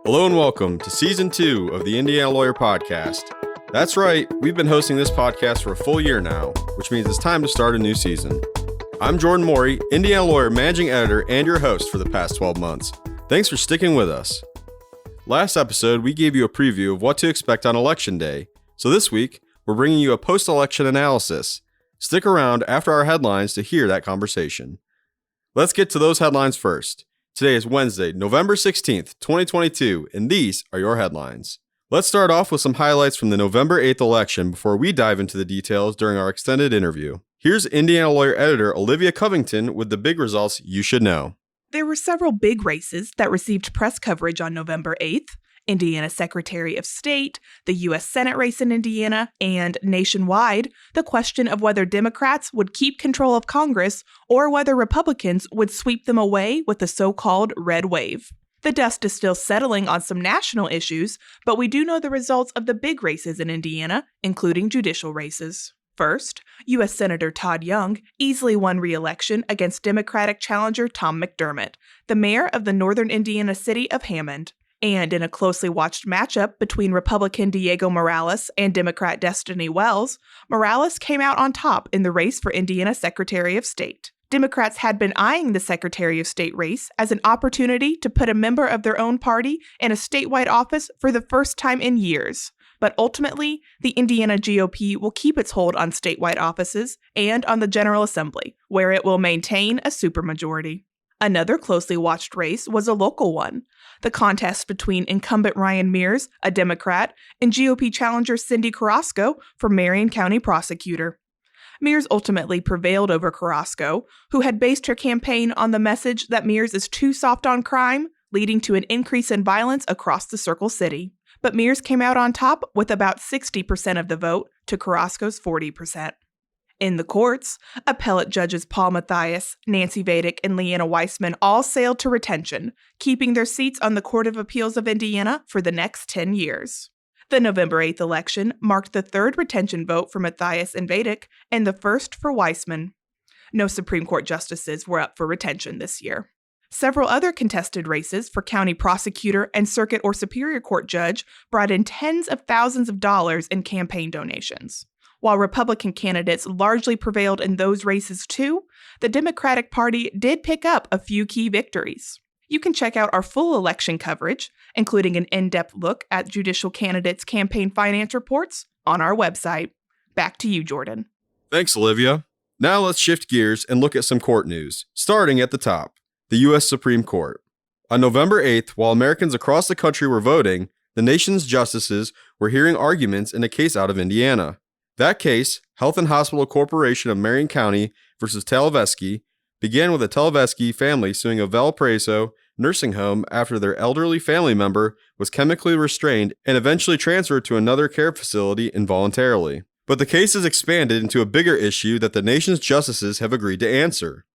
Hello and welcome to Season 2 of the Indiana Lawyer Podcast. That's right, we've been hosting this podcast for a full year now, which means it's time to start a new season. I'm Jordan Morey, Indiana Lawyer Managing Editor and your host for the past 12 months. Thanks for sticking with us. Last episode, we gave you a preview of what to expect on Election Day. So this week, we're bringing you a post-election analysis. Stick around after our headlines to hear that conversation. Let's get to those headlines first. Today is Wednesday, November 16th, 2022, and these are your headlines. Let's start off with some highlights from the November 8th election before we dive into the details during our extended interview. Here's Indiana Lawyer Editor Olivia Covington with the big results you should know. There were several big races that received press coverage on November 8th. Indiana Secretary of State, the U.S. Senate race in Indiana, and nationwide, the question of whether Democrats would keep control of Congress or whether Republicans would sweep them away with the so-called red wave. The dust is still settling on some national issues, but we do know the results of the big races in Indiana, including judicial races. First, U.S. Senator Todd Young easily won re-election against Democratic challenger Tom McDermott, the mayor of the northern Indiana city of Hammond. And in a closely watched matchup between Republican Diego Morales and Democrat Destiny Wells, Morales came out on top in the race for Indiana Secretary of State. Democrats had been eyeing the Secretary of State race as an opportunity to put a member of their own party in a statewide office for the first time in years. But ultimately, the Indiana GOP will keep its hold on statewide offices and on the General Assembly, where it will maintain a supermajority. Another closely watched race was a local one, the contest between incumbent Ryan Mears, a Democrat, and GOP challenger Cindy Carrasco for Marion County prosecutor. Mears ultimately prevailed over Carrasco, who had based her campaign on the message that Mears is too soft on crime, leading to an increase in violence across the Circle City. But Mears came out on top with about 60% of the vote to Carrasco's 40%. In the courts, appellate judges Paul Mathias, Nancy Vadic, and Leanna Weissman all sailed to retention, keeping their seats on the Court of Appeals of Indiana for the next 10 years. The November 8th election marked the third retention vote for Mathias and Vadic and the first for Weissman. No Supreme Court justices were up for retention this year. Several other contested races for county prosecutor and circuit or superior court judge brought in tens of thousands of dollars in campaign donations. While Republican candidates largely prevailed in those races too, the Democratic Party did pick up a few key victories. You can check out our full election coverage, including an in-depth look at judicial candidates' campaign finance reports, on our website. Back to you, Jordan. Thanks, Olivia. Now let's shift gears and look at some court news, starting at the top, the U.S. Supreme Court. On November 8th, while Americans across the country were voting, the nation's justices were hearing arguments in a case out of Indiana. That case, Health and Hospital Corporation of Marion County versus Talavesky, began with a Talavesky family suing a Valparaiso nursing home after their elderly family member was chemically restrained and eventually transferred to another care facility involuntarily. But the case has expanded into a bigger issue that the nation's justices have agreed to answer.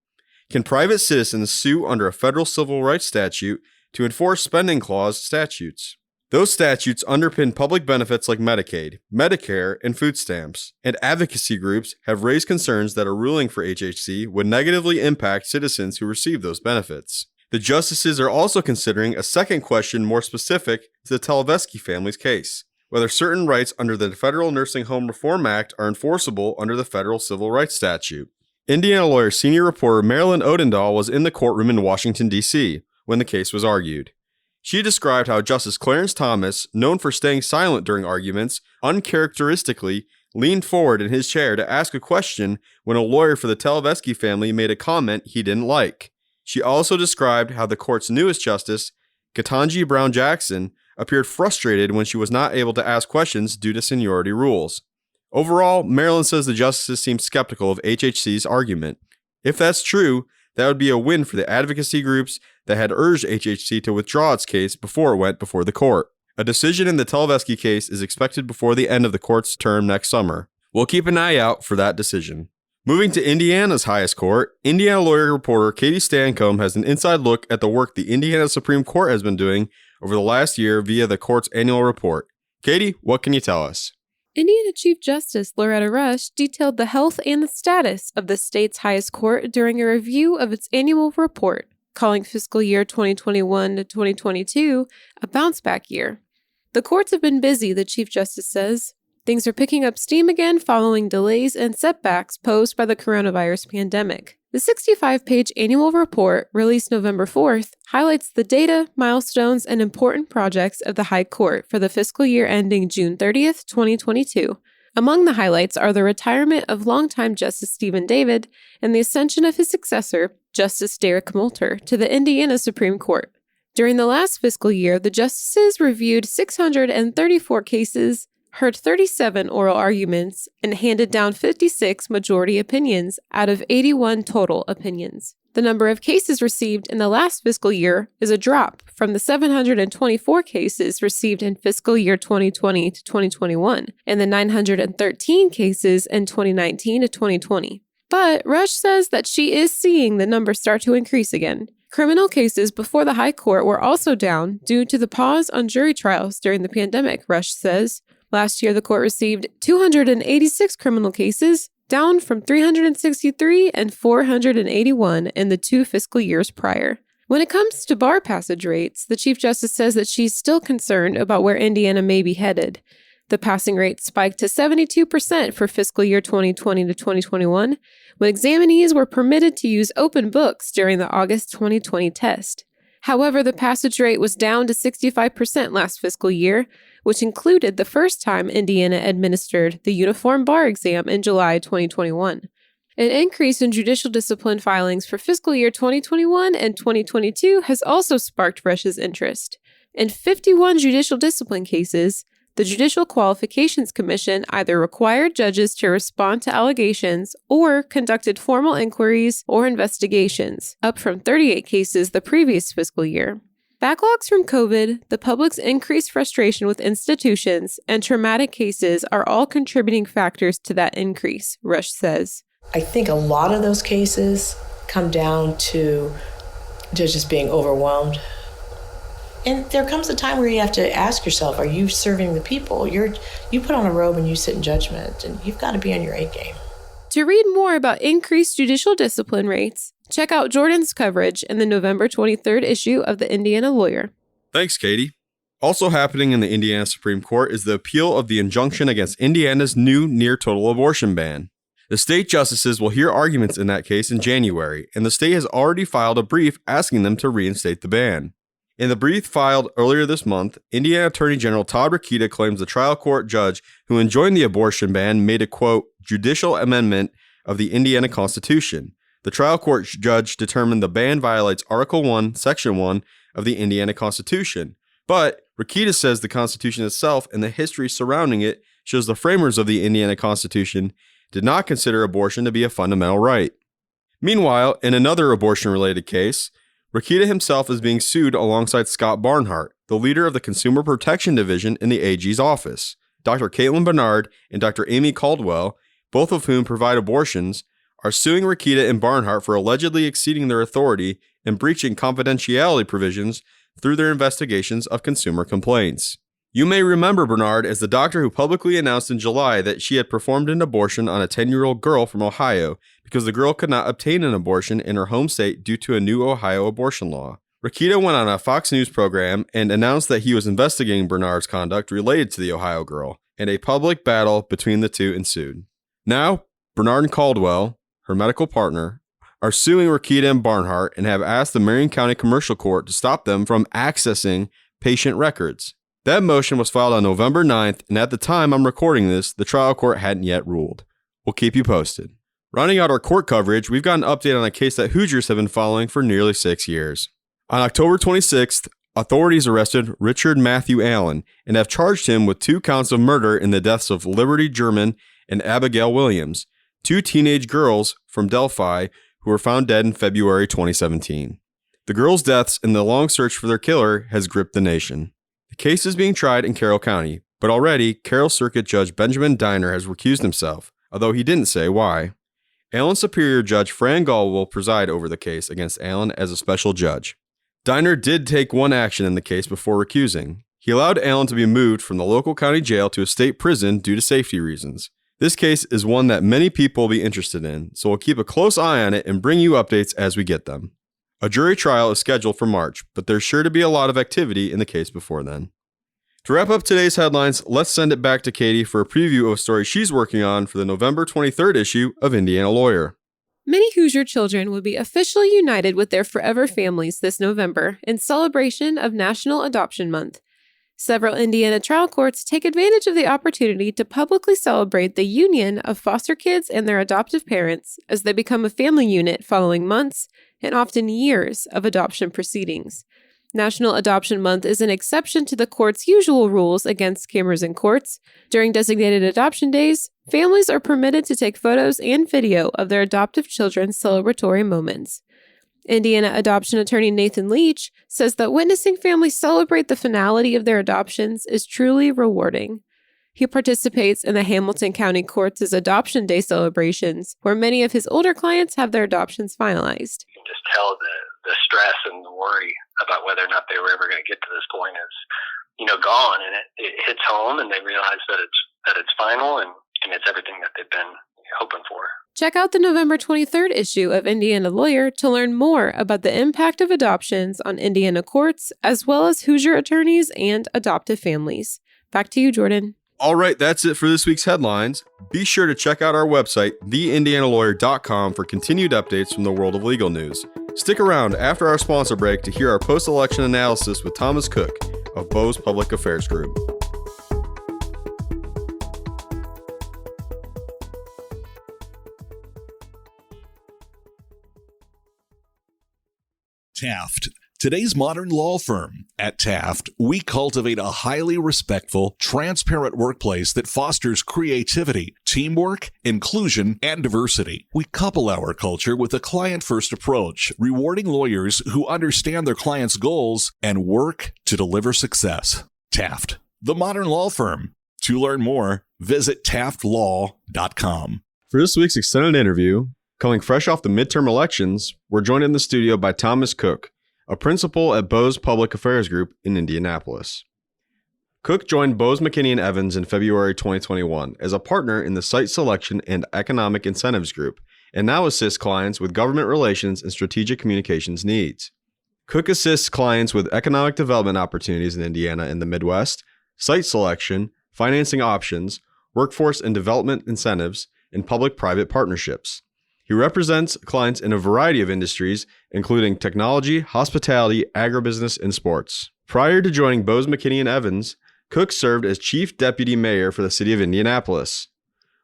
Can private citizens sue under a federal civil rights statute to enforce spending clause statutes? Those statutes underpin public benefits like Medicaid, Medicare, and food stamps, and advocacy groups have raised concerns that a ruling for HHC would negatively impact citizens who receive those benefits. The justices are also considering a second question more specific to the Talavesky family's case, whether certain rights under the Federal Nursing Home Reform Act are enforceable under the federal civil rights statute. Indiana Lawyer senior reporter Marilyn Odendahl was in the courtroom in Washington, D.C. when the case was argued. She described how Justice Clarence Thomas, known for staying silent during arguments, uncharacteristically leaned forward in his chair to ask a question when a lawyer for the Talavesky family made a comment he didn't like. She also described how the court's newest justice, Ketanji Brown Jackson, appeared frustrated when she was not able to ask questions due to seniority rules. Overall, Marilyn says the justices seem skeptical of HHC's argument. If that's true, that would be a win for the advocacy groups that had urged HHC to withdraw its case before it went before the court. A decision in the Talavesky case is expected before the end of the court's term next summer. We'll keep an eye out for that decision. Moving to Indiana's highest court, Indiana Lawyer reporter Katie Stancomb has an inside look at the work the Indiana Supreme Court has been doing over the last year via the court's annual report. Katie, what can you tell us? Indiana Chief Justice Loretta Rush detailed the health and the status of the state's highest court during a review of its annual report. calling fiscal year 2021 to 2022 a bounce-back year. The courts have been busy, the Chief Justice says. Things are picking up steam again following delays and setbacks posed by the coronavirus pandemic. The 65-page annual report, released November 4th, highlights the data, milestones, and important projects of the High Court for the fiscal year ending June 30th, 2022. Among the highlights are the retirement of longtime Justice Stephen David and the ascension of his successor, Justice Derek Moulter, to the Indiana Supreme Court. During the last fiscal year, the justices reviewed 634 cases, heard 37 oral arguments, and handed down 56 majority opinions out of 81 total opinions. The number of cases received in the last fiscal year is a drop from the 724 cases received in fiscal year 2020 to 2021 and the 913 cases in 2019 to 2020. But Rush says that she is seeing the number start to increase again. Criminal cases before the High Court were also down due to the pause on jury trials during the pandemic, Rush says. Last year, the court received 286 criminal cases, down from 363 and 481 in the 2 fiscal years prior. When it comes to bar passage rates, the Chief Justice says that she's still concerned about where Indiana may be headed. The passing rate spiked to 72% for fiscal year 2020 to 2021, when examinees were permitted to use open books during the August 2020 test. However, the passage rate was down to 65% last fiscal year, which included the first time Indiana administered the uniform bar exam in July 2021. An increase in judicial discipline filings for fiscal year 2021 and 2022 has also sparked Rush's interest. In 51 judicial discipline cases, the Judicial Qualifications Commission either required judges to respond to allegations or conducted formal inquiries or investigations, up from 38 cases the previous fiscal year. Backlogs from COVID, the public's increased frustration with institutions, and traumatic cases are all contributing factors to that increase, Rush says. I think a lot of those cases come down to judges being overwhelmed. And there comes a time where you have to ask yourself, are you serving the people? You put on a robe and you sit in judgment, and you've got to be on your A game. To read more about increased judicial discipline rates, check out Jordan's coverage in the November 23rd issue of the Indiana Lawyer. Thanks, Katie. Also happening in the Indiana Supreme Court is the appeal of the injunction against Indiana's new near-total abortion ban. The state justices will hear arguments in that case in January, and the state has already filed a brief asking them to reinstate the ban. In the brief filed earlier this month, Indiana Attorney General Todd Rokita claims the trial court judge who enjoined the abortion ban made a, quote, judicial amendment of the Indiana Constitution. The trial court judge determined the ban violates Article 1, Section 1 of the Indiana Constitution. But Rokita says the Constitution itself and the history surrounding it shows the framers of the Indiana Constitution did not consider abortion to be a fundamental right. Meanwhile, in another abortion-related case, Rokita himself is being sued alongside Scott Barnhart, the leader of the Consumer Protection Division in the AG's office. Dr. Caitlin Bernard and Dr. Amy Caldwell, both of whom provide abortions, are suing Rokita and Barnhart for allegedly exceeding their authority and breaching confidentiality provisions through their investigations of consumer complaints. You may remember Bernard as the doctor who publicly announced in July that she had performed an abortion on a 10-year-old girl from Ohio because the girl could not obtain an abortion in her home state due to a new Ohio abortion law. Rokita went on a Fox News program and announced that he was investigating Bernard's conduct related to the Ohio girl, and a public battle between the two ensued. Now, Bernard and Caldwell, her medical partner, are suing Rokita and Barnhart and have asked the Marion County Commercial Court to stop them from accessing patient records. That motion was filed on November 9th, and at the time I'm recording this, the trial court hadn't yet ruled. We'll keep you posted. Rounding out our court coverage, we've got an update on a case that Hoosiers have been following for nearly 6 years. On October 26th, authorities arrested Richard Matthew Allen and have charged him with 2 counts of murder in the deaths of Liberty German and Abigail Williams, 2 teenage girls from Delphi who were found dead in February 2017. The girls' deaths and the long search for their killer has gripped the nation. The case is being tried in Carroll County, but already Carroll Circuit Judge Benjamin Diner has recused himself, although he didn't say why. Allen Superior Judge Fran Gall will preside over the case against Allen as a special judge. Diner did take one action in the case before recusing. He allowed Allen to be moved from the local county jail to a state prison due to safety reasons. This case is one that many people will be interested in, so we'll keep a close eye on it and bring you updates as we get them. A jury trial is scheduled for March, but there's sure to be a lot of activity in the case before then. To wrap up today's headlines, let's send it back to Katie for a preview of a story she's working on for the November 23rd issue of Indiana Lawyer. Many Hoosier children will be officially united with their forever families this November in celebration of National Adoption Month. Several Indiana trial courts take advantage of the opportunity to publicly celebrate the union of foster kids and their adoptive parents as they become a family unit following months and often years of adoption proceedings. National Adoption Month is an exception to the court's usual rules against cameras in courts. During designated adoption days, families are permitted to take photos and video of their adoptive children's celebratory moments. Indiana adoption attorney Nathan Leach says that witnessing families celebrate the finality of their adoptions is truly rewarding. He participates in the Hamilton County Court's Adoption Day celebrations, where many of his older clients have their adoptions finalized. You can just tell the stress and the worry about whether or not they were ever going to get to this point is, gone, and it hits home, and they realize that it's final and it's everything that they've been hoping for. Check out the November 23rd issue of Indiana Lawyer to learn more about the impact of adoptions on Indiana courts, as well as Hoosier attorneys and adoptive families. Back to you, Jordan. All right, that's it for this week's headlines. Be sure to check out our website, theindianalawyer.com, for continued updates from the world of legal news. Stick around after our sponsor break to hear our post-election analysis with Thomas Cook of Bose Public Affairs Group. Taft, today's modern law firm. At Taft, we cultivate a highly respectful, transparent workplace that fosters creativity, teamwork, inclusion, and diversity. We couple our culture with a client-first approach, rewarding lawyers who understand their clients' goals and work to deliver success. Taft, the modern law firm. To learn more, visit taftlaw.com. For this week's extended interview, coming fresh off the midterm elections, we're joined in the studio by Thomas Cook, a principal at Bose Public Affairs Group in Indianapolis. Cook joined Bose McKinney & Evans in February 2021 as a partner in the Site Selection and Economic Incentives Group, and now assists clients with government relations and strategic communications needs. Cook assists clients with economic development opportunities in Indiana and the Midwest, site selection, financing options, workforce and development incentives, and public-private partnerships. He represents clients in a variety of industries, including technology, hospitality, agribusiness, and sports. Prior to joining Bose McKinney & Evans, Cook served as Chief Deputy Mayor for the city of Indianapolis.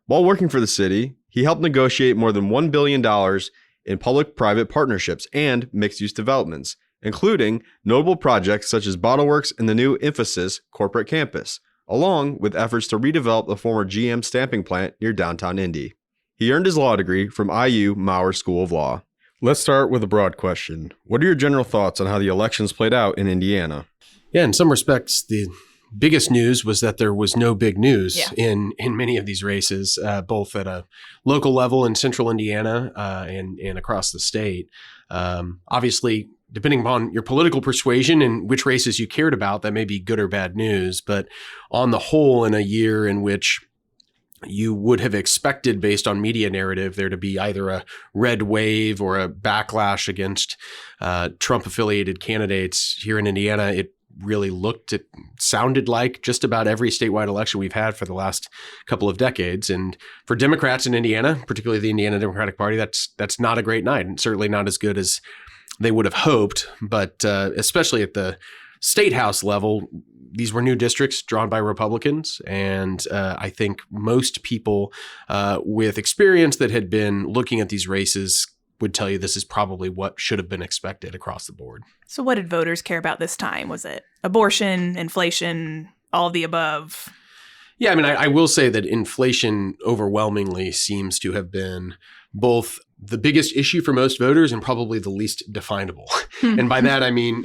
While working for the city, he helped negotiate more than $1 billion in public-private partnerships and mixed-use developments, including notable projects such as Bottleworks and the new Emphasis corporate campus, along with efforts to redevelop the former GM stamping plant near downtown Indy. He earned his law degree from IU Maurer School of Law. Let's start with a broad question. What are your general thoughts on how the elections played out in Indiana? Yeah, in some respects, the biggest news was that there was no big news in many of these races, both at a local level in central Indiana and across the state. Obviously, depending upon your political persuasion and which races you cared about, that may be good or bad news. But on the whole, in a year in which you would have expected, based on media narrative, there to be either a red wave or a backlash against Trump-affiliated candidates here in Indiana, it sounded like just about every statewide election we've had for the last couple of decades. And for Democrats in Indiana, particularly the Indiana Democratic Party, that's not a great night, and certainly not as good as they would have hoped. But especially at the state house level, these were new districts drawn by Republicans, and I think most people with experience that had been looking at these races would tell you this is probably what should have been expected across the board. So what did voters care about this time? Was it abortion, inflation, all of the above? Yeah, I mean, I will say that inflation overwhelmingly seems to have been both the biggest issue for most voters and probably the least definable. And by that, I mean,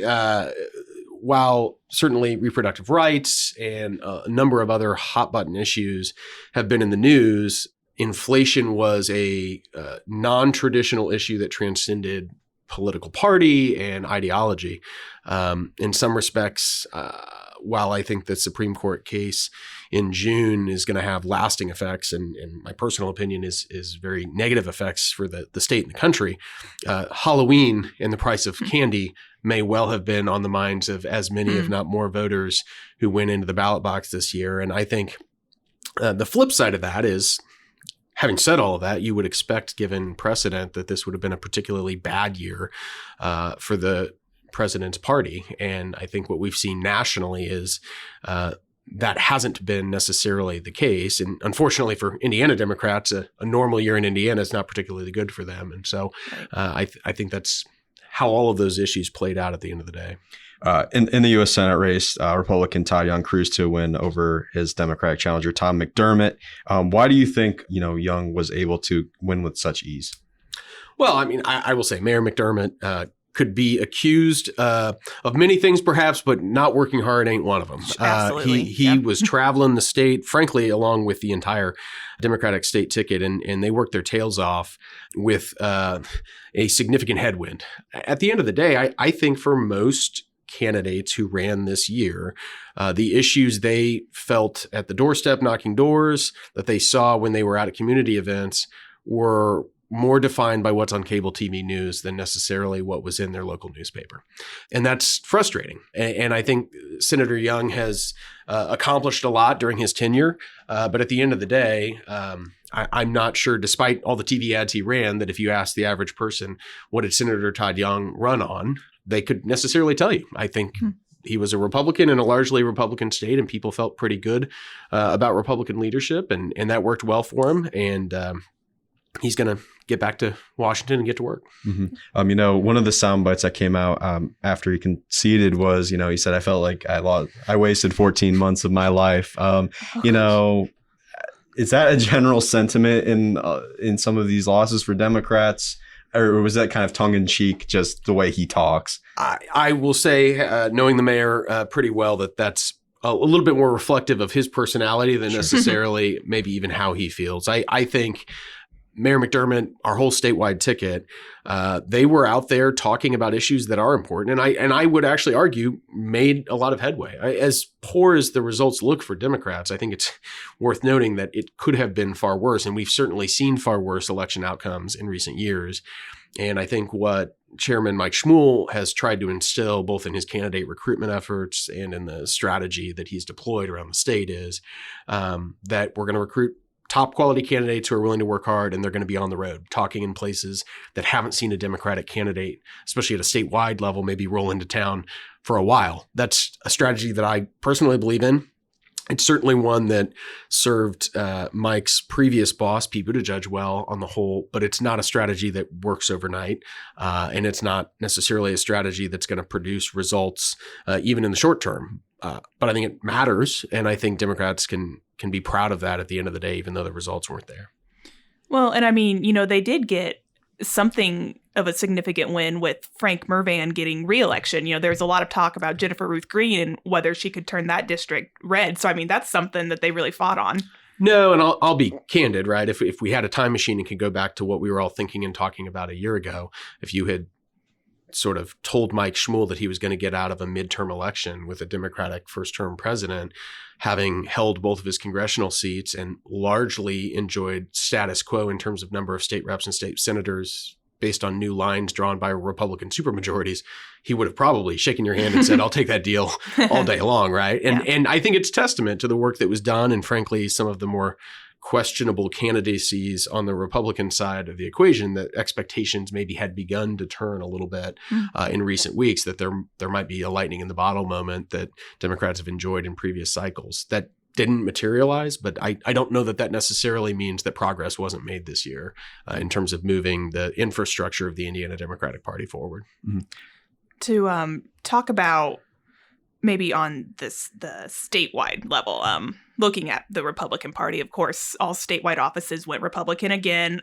while certainly reproductive rights and a number of other hot button issues have been in the news, inflation was a non-traditional issue that transcended political party and ideology. In some respects, while I think the Supreme Court case in June is going to have lasting effects, and my personal opinion is very negative effects for the state and the country, Halloween and the price of candy may well have been on the minds of as many, if not more, voters who went into the ballot box this year. And I think the flip side of that is, having said all of that, you would expect, given precedent, that this would have been a particularly bad year for the president's party. And I think what we've seen nationally is that hasn't been necessarily the case. And unfortunately for Indiana Democrats, a normal year in Indiana is not particularly good for them. And so I think that's how all of those issues played out at the end of the day. In the U.S. Senate race, Republican Todd Young cruised to a win over his Democratic challenger, Tom McDermott. Why do you think, Young was able to win with such ease? Well, I mean, I will say Mayor McDermott could be accused of many things, perhaps, but not working hard ain't one of them. Absolutely. He was traveling the state, frankly, along with the entire Democratic state ticket, and they worked their tails off with a significant headwind. At the end of the day, I think for most candidates who ran this year, the issues they felt at the doorstep knocking doors, that they saw when they were out at community events, were more defined by what's on cable TV news than necessarily what was in their local newspaper. And that's frustrating. And I think Senator Young has accomplished a lot during his tenure. But at the end of the day, I'm not sure, despite all the TV ads he ran, that if you ask the average person, what did Senator Todd Young run on, they could necessarily tell you. I think he was a Republican in a largely Republican state, and people felt pretty good about Republican leadership, and that worked well for him. And he's going to get back to Washington and get to work. Mm-hmm. One of the sound bites that came out after he conceded was, he said, I felt like I wasted 14 months of my life. Is that a general sentiment in some of these losses for Democrats? Or was that kind of tongue-in-cheek, just the way he talks? I will say, knowing the mayor pretty well, that's a little bit more reflective of his personality than necessarily maybe even how he feels. I think Mayor McDermott, our whole statewide ticket, they were out there talking about issues that are important. And I would actually argue made a lot of headway. As poor as the results look for Democrats, I think it's worth noting that it could have been far worse. And we've certainly seen far worse election outcomes in recent years. And I think what Chairman Mike Schmuhl has tried to instill both in his candidate recruitment efforts and in the strategy that he's deployed around the state is that we're going to recruit top quality candidates who are willing to work hard, and they're going to be on the road talking in places that haven't seen a Democratic candidate, especially at a statewide level, maybe roll into town for a while. That's a strategy that I personally believe in. It's certainly one that served Mike's previous boss, Pete Buttigieg, well on the whole, but it's not a strategy that works overnight. And it's not necessarily a strategy that's going to produce results even in the short term. But I think it matters. And I think Democrats can be proud of that at the end of the day, even though the results weren't there. Well, and I mean, they did get something of a significant win with Frank Mervan getting re-election. There's a lot of talk about Jennifer Ruth Green and whether she could turn that district red. So, I mean, that's something that they really fought on. No, and I'll be candid, right? If we had a time machine and could go back to what we were all thinking and talking about a year ago, if you had sort of told Mike Schmuhl that he was going to get out of a midterm election with a Democratic first-term president, having held both of his congressional seats and largely enjoyed status quo in terms of number of state reps and state senators based on new lines drawn by Republican supermajorities, he would have probably shaken your hand and said, I'll take that deal all day long, right? And I think it's testament to the work that was done and, frankly, some of the more questionable candidacies on the Republican side of the equation that expectations maybe had begun to turn a little bit in recent weeks, that there might be a lightning in the bottle moment that Democrats have enjoyed in previous cycles. That didn't materialize, but I don't know that necessarily means that progress wasn't made this year in terms of moving the infrastructure of the Indiana Democratic Party forward. Mm-hmm. To talk about maybe on the statewide level, looking at the Republican Party, of course, all statewide offices went Republican again.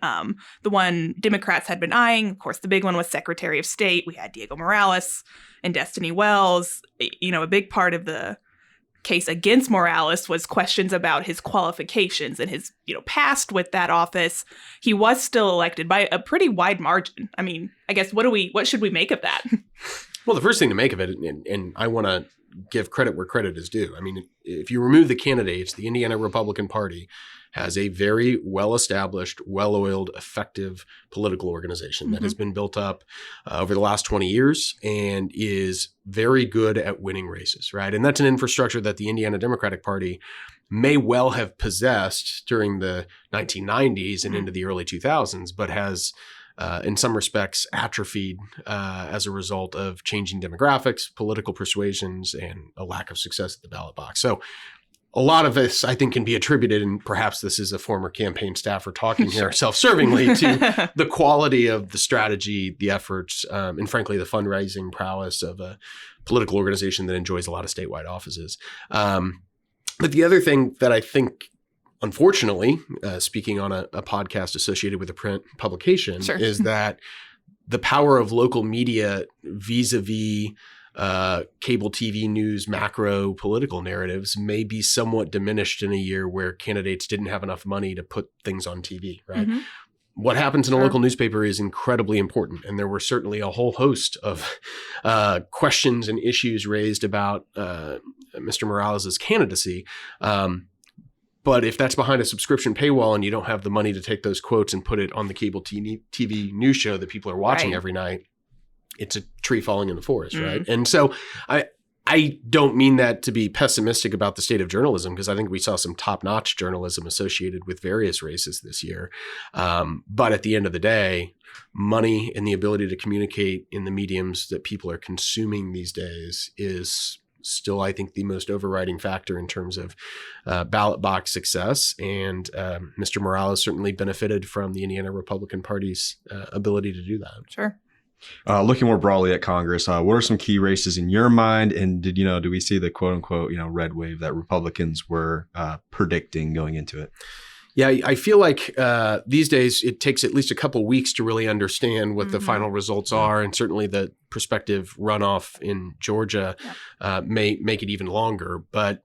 The one Democrats had been eyeing, of course, the big one was Secretary of State. We had Diego Morales and Destiny Wells. A big part of the case against Morales was questions about his qualifications and his, past with that office. He was still elected by a pretty wide margin. I mean, I guess what should we make of that? Well, the first thing to make of it, and I want to give credit where credit is due. I mean, if you remove the candidates, the Indiana Republican Party has a very well-established, well-oiled, effective political organization that has been built up over the last 20 years and is very good at winning races, right? And that's an infrastructure that the Indiana Democratic Party may well have possessed during the 1990s and into the early 2000s, but has in some respects atrophied as a result of changing demographics, political persuasions, and a lack of success at the ballot box. So a lot of this, I think, can be attributed, and perhaps this is a former campaign staffer talking here self-servingly, to the quality of the strategy, the efforts, and frankly, the fundraising prowess of a political organization that enjoys a lot of statewide offices. But the other thing that I think, unfortunately, speaking on a podcast associated with a print publication, is that the power of local media vis-a-vis cable TV news, macro political narratives may be somewhat diminished in a year where candidates didn't have enough money to put things on TV, right? What happens in a local newspaper is incredibly important. And there were certainly a whole host of questions and issues raised about Mr. Morales' candidacy. But if that's behind a subscription paywall and you don't have the money to take those quotes and put it on the cable TV news show that people are watching every night, it's a tree falling in the forest, right? And so I don't mean that to be pessimistic about the state of journalism, because I think we saw some top-notch journalism associated with various races this year. But at the end of the day, money and the ability to communicate in the mediums that people are consuming these days is still, I think, the most overriding factor in terms of ballot box success. And Mr. Morales certainly benefited from the Indiana Republican Party's ability to do that. Sure. Looking more broadly at Congress, what are some key races in your mind? And do we see the quote unquote, red wave that Republicans were predicting going into it? Yeah, I feel like these days it takes at least a couple weeks to really understand what the final results are. And certainly the prospective runoff in Georgia may make it even longer. But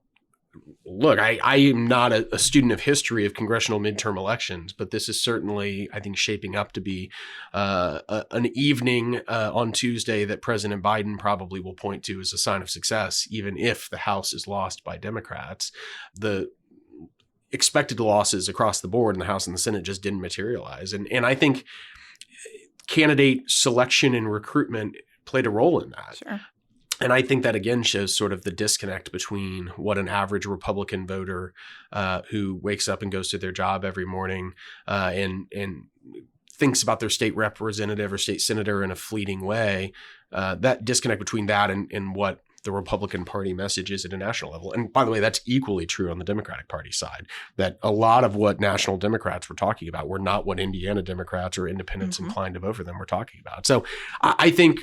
look, I am not a student of history of congressional midterm elections, but this is certainly, I think, shaping up to be an evening on Tuesday that President Biden probably will point to as a sign of success, even if the House is lost by Democrats. The expected losses across the board in the House and the Senate just didn't materialize. And I think candidate selection and recruitment played a role in that. Sure. And I think that, again, shows sort of the disconnect between what an average Republican voter who wakes up and goes to their job every morning and thinks about their state representative or state senator in a fleeting way, that disconnect between that and what the Republican Party message is at a national level. And by the way, that's equally true on the Democratic Party side, that a lot of what national Democrats were talking about were not what Indiana Democrats or independents inclined to vote for them were talking about. So I think,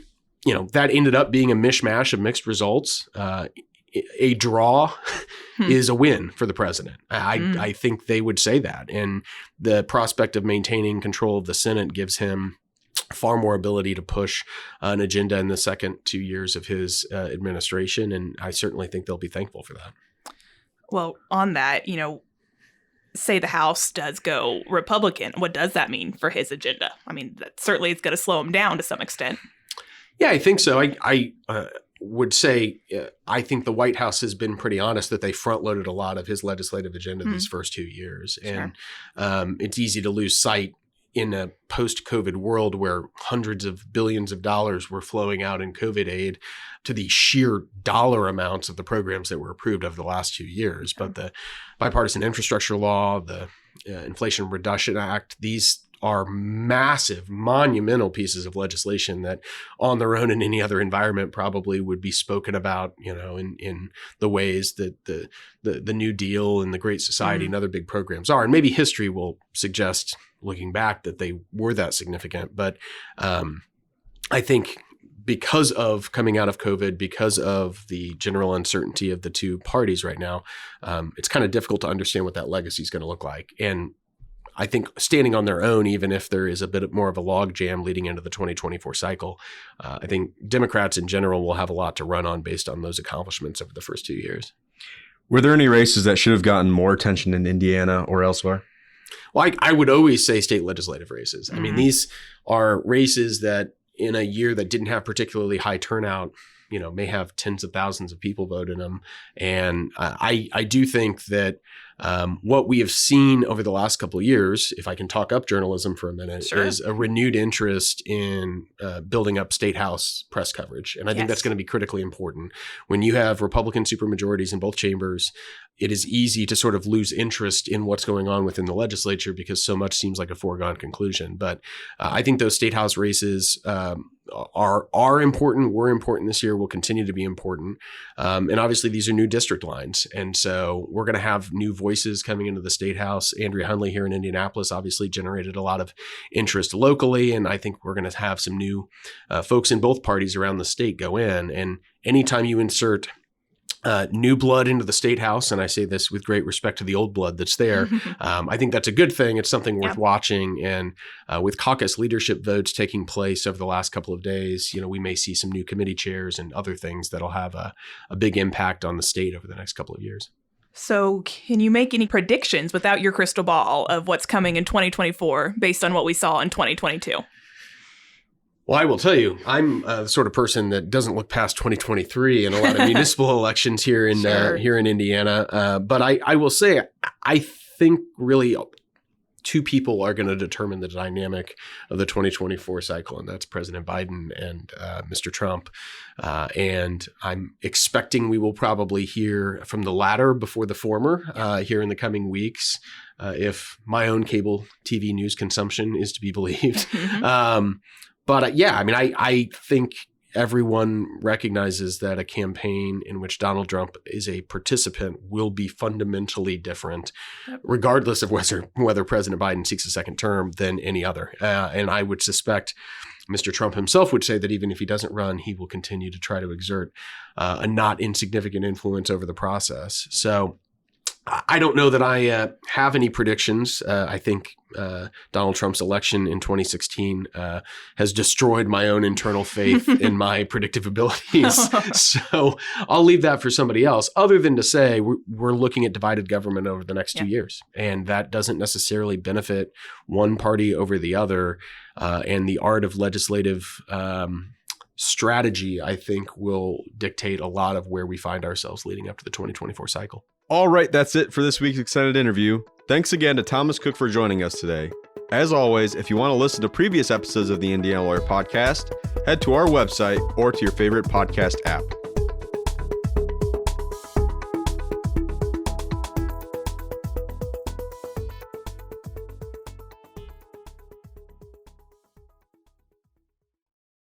that ended up being a mishmash of mixed results. A draw is a win for the president. I think they would say that. And the prospect of maintaining control of the Senate gives him far more ability to push an agenda in the second 2 years of his administration. And I certainly think they'll be thankful for that. Well, on that, say the House does go Republican. What does that mean for his agenda? I mean, that certainly is going to slow him down to some extent. Yeah, I think so. I would say I think the White House has been pretty honest that they front-loaded a lot of his legislative agenda these first 2 years. Sure. And it's easy to lose sight in a post-COVID world where hundreds of billions of dollars were flowing out in COVID aid to the sheer dollar amounts of the programs that were approved over the last 2 years. But the bipartisan infrastructure law, the Inflation Reduction Act, these are massive, monumental pieces of legislation that on their own in any other environment probably would be spoken about, in the ways that the New Deal and the Great Society and other big programs are. And maybe history will suggest, looking back, that they were that significant. But I think because of coming out of COVID, because of the general uncertainty of the two parties right now, it's kind of difficult to understand what that legacy is going to look like. And I think standing on their own, even if there is a bit more of a log jam leading into the 2024 cycle, I think Democrats in general will have a lot to run on based on those accomplishments over the first 2 years. Were there any races that should have gotten more attention in Indiana or elsewhere? Well, I would always say state legislative races. I mean, these are races that in a year that didn't have particularly high turnout, may have tens of thousands of people vote in them. And I do think that what we have seen over the last couple of years, if I can talk up journalism for a minute, Sure. is a renewed interest in building up state house press coverage. And I think that's going to be critically important. When you have Republican supermajorities in both chambers, it is easy to sort of lose interest in what's going on within the legislature because so much seems like a foregone conclusion. But I think those state house races are important, were important this year, will continue to be important. And obviously these are new district lines. And so we're going to have new voices coming into the state house. Andrea Hundley here in Indianapolis obviously generated a lot of interest locally. And I think we're going to have some new folks in both parties around the state go in. And anytime you insert new blood into the state house, and I say this with great respect to the old blood that's there, I think that's a good thing. It's something worth watching. And with caucus leadership votes taking place over the last couple of days, we may see some new committee chairs and other things that'll have a big impact on the state over the next couple of years. So can you make any predictions without your crystal ball of what's coming in 2024 based on what we saw in 2022? Well, I will tell you, I'm the sort of person that doesn't look past 2023 and a lot of municipal elections here in here in Indiana. But I will say, I think really two people are going to determine the dynamic of the 2024 cycle, and that's President Biden and Mr. Trump. And I'm expecting we will probably hear from the latter before the former here in the coming weeks, if my own cable TV news consumption is to be believed. But I think everyone recognizes that a campaign in which Donald Trump is a participant will be fundamentally different, regardless of whether President Biden seeks a second term, than any other. And I would suspect Mr. Trump himself would say that even if he doesn't run, he will continue to try to exert a not insignificant influence over the process. So I don't know that I have any predictions. I think Donald Trump's election in 2016 has destroyed my own internal faith in my predictive abilities. So I'll leave that for somebody else, other than to say we're looking at divided government over the next 2 years. And that doesn't necessarily benefit one party over the other. And the art of legislative strategy, I think, will dictate a lot of where we find ourselves leading up to the 2024 cycle. All right, that's it for this week's extended interview. Thanks again to Thomas Cook for joining us today. As always, if you want to listen to previous episodes of the Indiana Lawyer Podcast, head to our website or to your favorite podcast app.